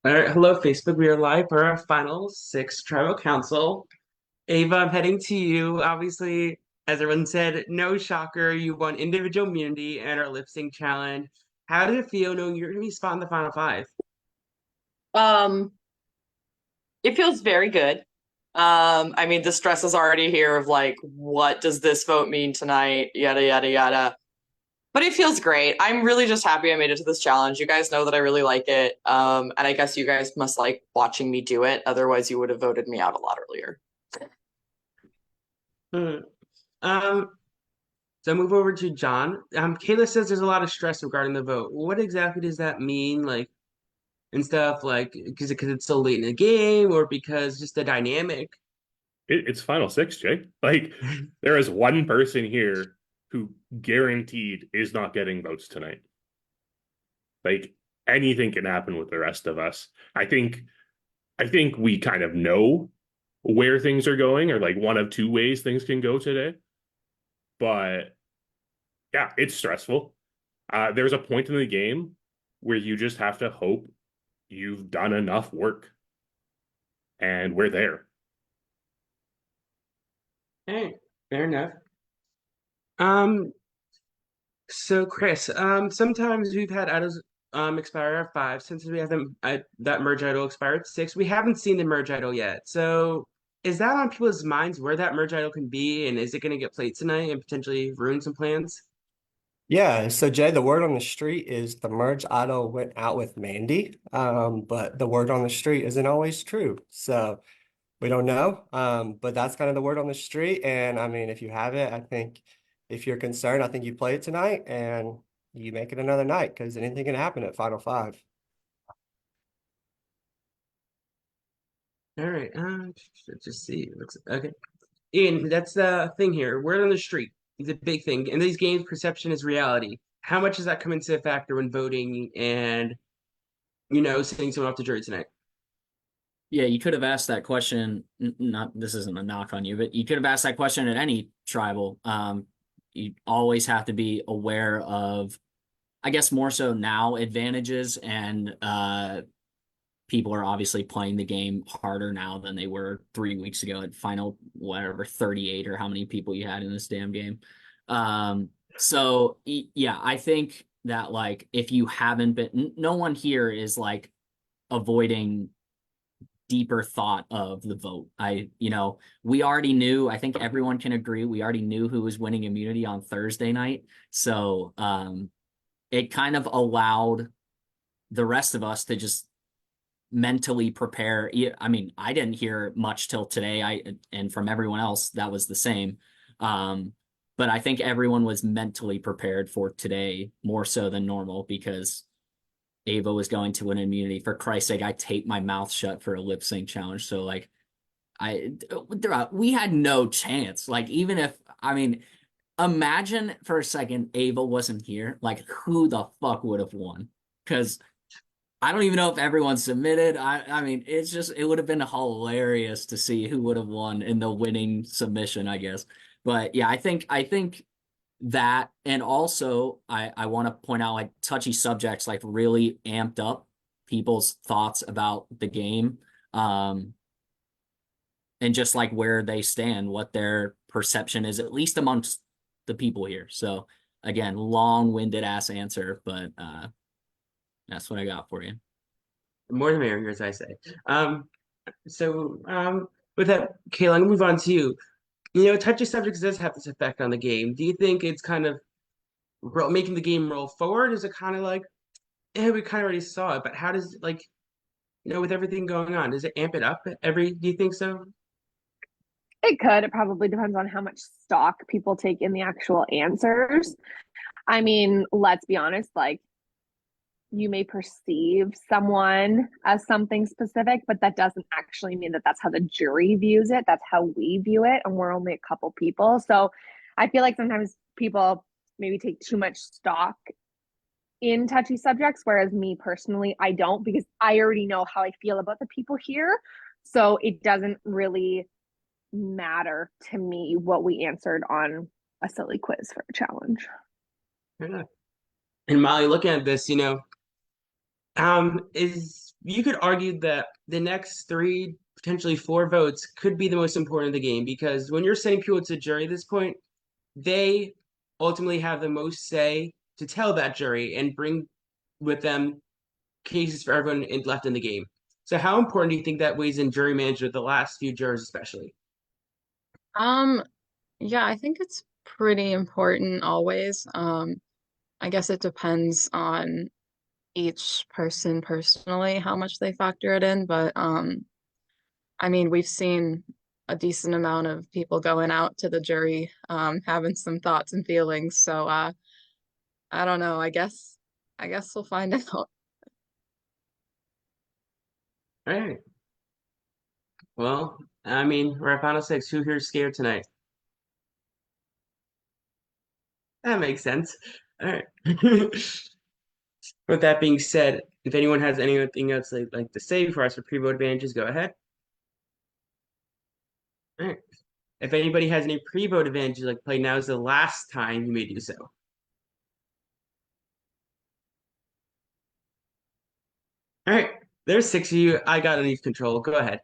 All right, hello, Facebook. We are live for our final six tribal council. Ava, I'm heading to you. Obviously, as everyone said, no shocker. You won individual immunity and our lip sync challenge. How did it feel knowing you're going to be spot in the final five? Um, it feels very good. I mean, the stress is already here of like, what does this vote mean tonight? Yada, yada, yada. But it feels great. I'm really just happy I made it to this challenge. You guys know that I really like it. And I guess you guys must like watching me do it. Otherwise, you would have voted me out a lot earlier. Hmm. Um, so move over to John. Kayla says there's a lot of stress regarding the vote. What exactly does that mean? Like, and stuff like because it's so late in the game or because just the dynamic. It's final six, Jay. Like, there is one person here who guaranteed is not getting votes tonight. Like, anything can happen with the rest of us. I think we kind of know where things are going, or like one of two ways things can go today. But yeah, it's stressful. There's a point in the game where you just have to hope you've done enough work, and we're there. Hey, fair enough. Um, So Chris, sometimes we've had idols expire at five. Since we have them that merge idol expire at six, we haven't seen the merge idol yet. So is that on people's minds where that merge idol can be, and is it going to get played tonight and potentially ruin some plans? Yeah, so Jay, the word on the street is the merge idol went out with Mandy, but the word on the street isn't always true. So we don't know, but that's kind of the word on the street. And I mean, if you have it, I think if you're concerned, I think you play it tonight and you make it another night because anything can happen at Final Five. All right, let's just see. Looks okay. Ian, that's the thing here. Word on the street is a big thing. In these games, perception is reality. How much does that come into a factor when voting and sending someone off the jury tonight? Yeah, you could have asked that question. Not this isn't a knock on you, but you could have asked that question at any tribal. You always have to be aware of, I guess more so now, advantages and people are obviously playing the game harder now than they were 3 weeks ago at final whatever 38 or how many people you had in this damn game. So yeah, I think that like if you haven't been, no one here is like avoiding deeper thought of the vote. We already knew, I think everyone can agree, we already knew who was winning immunity on Thursday night. So it kind of allowed the rest of us to just mentally prepare. I mean, I didn't hear much till today. And from everyone else, that was the same. But I think everyone was mentally prepared for today more so than normal because Ava was going to win immunity. For Christ's sake, I taped my mouth shut for a lip sync challenge. So like I we had no chance. Like even if I mean, imagine for a second Ava wasn't here. Like who the fuck would have won? Because I don't even know if everyone submitted. I mean, it would have been hilarious to see who would have won in the winning submission, I guess. But yeah, I think that, and also I want to point out like touchy subjects like really amped up people's thoughts about the game, um and just like where they stand, what their perception is, at least amongst the people here. So again, long-winded ass answer, but that's what I got for you. More the merrier, as I say. Um, so with that, Kayla, I'm gonna move on to you. Touchy subjects does have this effect on the game. Do you think it's kind of making the game roll forward? Is it kind of like, we kind of already saw it, but how does like, with everything going on, does it amp it up do you think so? It could. It probably depends on how much stock people take in the actual answers. I mean, let's be honest, like you may perceive someone as something specific, but that doesn't actually mean that that's how the jury views it. That's how we view it. And we're only a couple people. So I feel like sometimes people maybe take too much stock in touchy subjects, whereas me personally, I don't because I already know how I feel about the people here. So it doesn't really matter to me what we answered on a silly quiz for a challenge. Fair enough. And Molly, looking at this, is you could argue that the next three, potentially four votes could be the most important of the game because when you're sending people to jury at this point, they ultimately have the most say to tell that jury and bring with them cases for everyone left in the game. So how important do you think that weighs in jury management, the last few jurors especially? Um, yeah, I think it's pretty important always. I guess it depends on each person personally how much they factor it in, but I mean, we've seen a decent amount of people going out to the jury having some thoughts and feelings. So I don't know. I guess we'll find out. All right. Well, I mean, we're at final six. Who here's scared tonight? That makes sense. All right. With that being said, if anyone has anything else they'd like to say before I ask for pre-vote advantages, go ahead. All right. If anybody has any pre-vote advantages like play, now is the last time you may do so. All right. There's six of you. I got underneath control. Go ahead.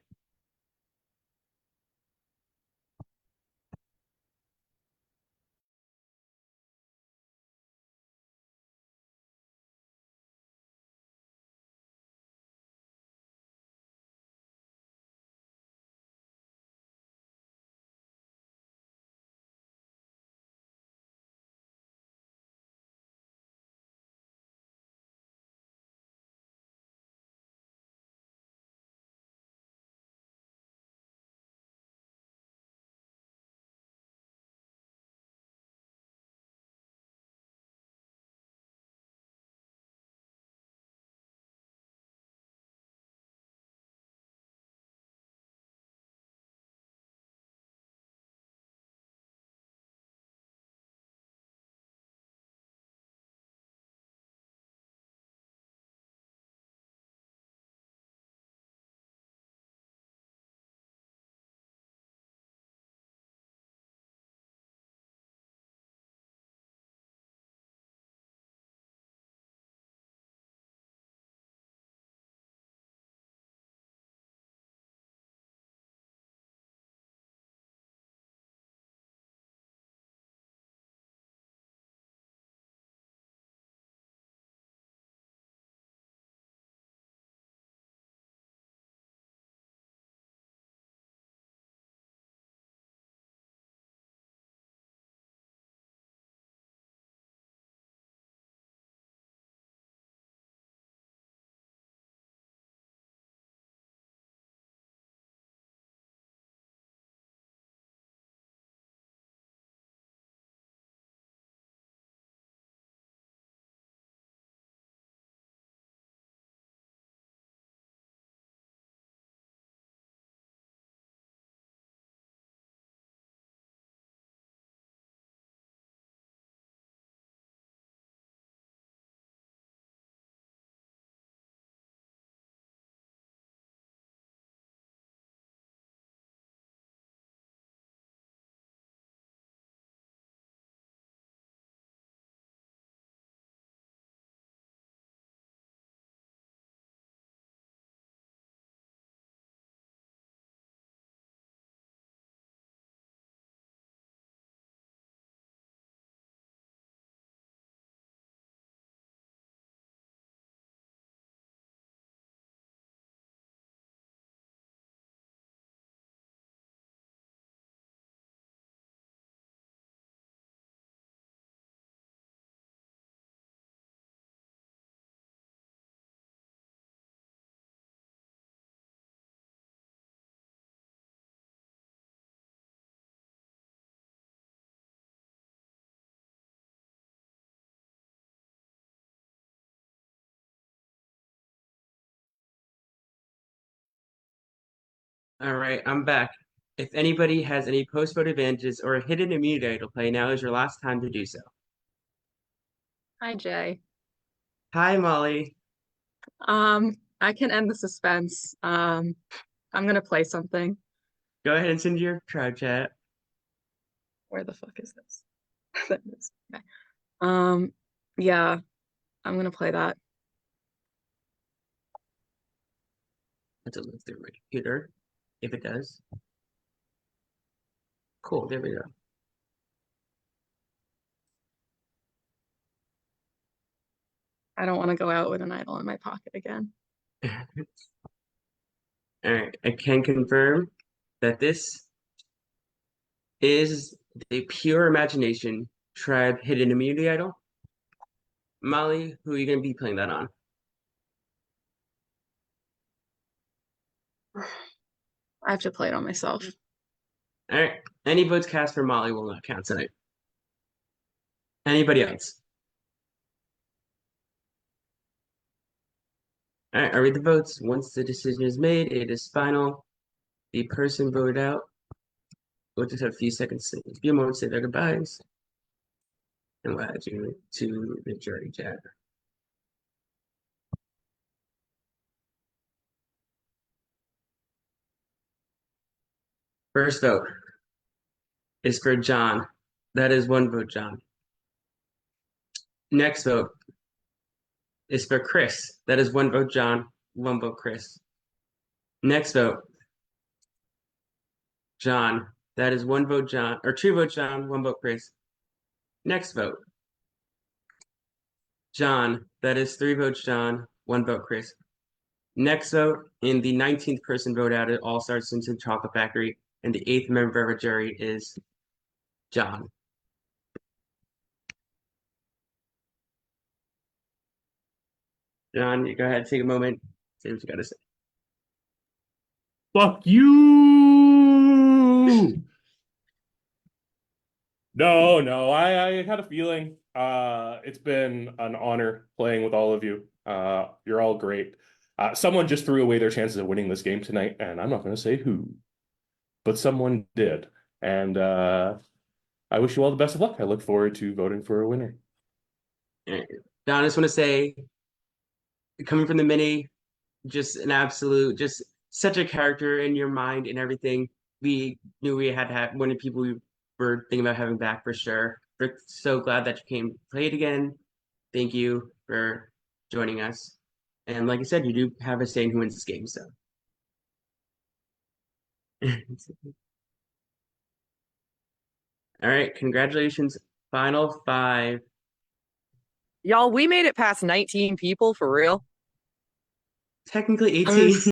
All right, I'm back. If anybody has any post-vote advantages or a hidden immunity to play, now is your last time to do so. Hi, Jay. Hi, Molly. I can end the suspense. I'm gonna play something. Go ahead and send your tribe chat. Where the fuck is this? There it is. Okay. Yeah, I'm gonna play that. have to look through my computer if it does. Cool, there we go. I don't want to go out with an idol in my pocket again. All right, I can confirm that this is the Pure Imagination Tribe Hidden Immunity Idol. Molly, who are you going to be playing that on? I have to play it on myself. All right, any votes cast for Molly will not count tonight. Anybody else? All right, I'll read the votes. Once the decision is made, it is final. The person voted out. We'll just have a few seconds, a few moments to say their goodbyes. And we'll add you to the jury chat. First vote is for John. That is 1 vote, John. Next vote is for Chris. That is 1 vote, John. 1 vote, Chris. Next vote, John. That is 1 vote, John, or 2 votes, John. 1 vote, Chris. Next vote, John. That is 3 votes, John. 1 vote, Chris. Next vote, in the 19th person vote out, it all starts into the Chocolate Factory, and the 8th member of our jury is John. John, you go ahead, take a moment, say what you gotta say. Fuck you! No, I had a feeling. It's been an honor playing with all of you. You're all great. Someone just threw away their chances of winning this game tonight, and I'm not going to say who, but someone did. And I wish you all the best of luck. I look forward to voting for a winner. Don, I just want to say, coming from the mini, just an absolute, just such a character in your mind and everything. We knew we had to have one of the people we were thinking about having back for sure. We're so glad that you came play it again. Thank you for joining us. And like I said, you do have a say in who wins this game, so. All right, congratulations. Final 5. Y'all, we made it past 19 people for real. Technically 18.